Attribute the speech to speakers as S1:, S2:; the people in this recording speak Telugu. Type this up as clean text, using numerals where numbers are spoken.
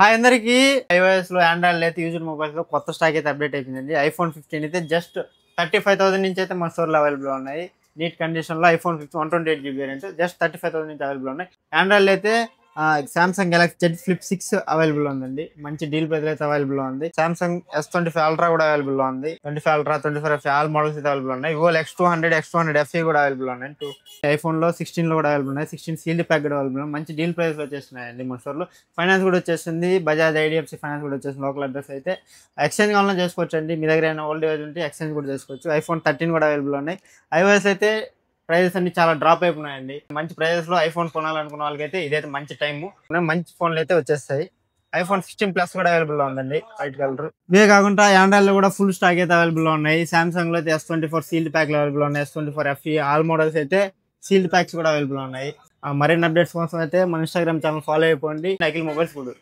S1: హాయ్ అందరికి iOS లో ఆండ్రాయిడ్ అయితే యూజ్డ్ మొబైల్స్ లో కొత్త స్టాక్ అయితే అప్డేట్ అయిపోయిందండి. ఐఫోన్ 15 అయితే జస్ట్ 35,000 నుంచి అయితే మన స్టోర్లో అవైలబుల్ ఉన్నాయి. నీట్ కండిషన్ లో ఐఫోన్ 15 128 GB వేరియంట్ జస్ట్ 35,000 నుంచి అవైలబుల్ ఉన్నాయి. ఆండ్రాయిడ్ అయితే Samsung Galaxy Z flip 6 available ఉందండి. మంచి డీల్ ప్రైస్ అయితే అవైలబుల్ ఉంది. సామ్సంగ్ S25 అల్ట్రా కూడా అవైలబుల్ ఉంది. 25 అల్ట్రా 24 FE ఆల్ మోడల్స్ అయితే అవైలబుల్ ఉన్నాయి. వివో X200 FE కూడా అవైలబుల్ ఉన్నాయి. ఐఫోన్ లో 16 లో కూడా అవైలబుల్ ఉన్నాయి. 16 సీల్డ్ ప్యాక్ కూడా అవైలబుల్ ఉన్నాయి. మంచి డీల్ ప్రైస్ లో వచ్చేస్తున్నాయండి మన స్టోర్ లో. ఫైనాన్స్ కూడా వచ్చేసింది. బజాజ్ ఐడిఎఫ్సి ఫైనాన్స్ కూడా వచ్చేసింది. లోకల్ అడ్రస్ అయితే ఎక్స్చేంజ్ కావాలన్నా చేసుకోవచ్చు అండి. మీ దగ్గర ఏమైనా ఓల్డ్ డివైస్ ఉంటే ఎక్స్చేంజ్ కూడా చేసుకోవచ్చు. ఐఫోన్ 13 కూడా అవైలబుల్ ఉన్నాయి. iOS అయితే ప్రైజెస్ అన్ని చాలా డ్రాప్ అయిపోయినాయండి. మంచి ప్రైజెస్ లో ఐఫోన్ కొనాలనుకున్న వాళ్ళకైతే ఇదైతే మంచి టైము. మంచి ఫోన్లు అయితే వచ్చేస్తాయి. ఐఫోన్ 16 ప్లస్ కూడా అవైలబుల్ లో ఉందండి, వైట్ కలర్. ఇవే కాకుండా ఆండ్రాయిడ్ లో కూడా ఫుల్ స్టాక్ అయితే అవైలబుల్ లో ఉన్నాయి. సామ్సంగ్ లో అయితే S24 సీల్డ్ ప్యాక్ అవైలబుల్ ఉన్నాయి. S24 FE ఆల్ మోడల్స్ అయితే సీల్డ్ ప్యాక్స్ కూడా అవైలబుల్ ఉన్నాయి. మరిన్ని అప్డేట్స్ కోసం అయితే మన ఇన్స్టాగ్రామ్ ఛానల్ ఫాలో అయిపోండి. నైకిల్ మొబైల్స్ కూడా.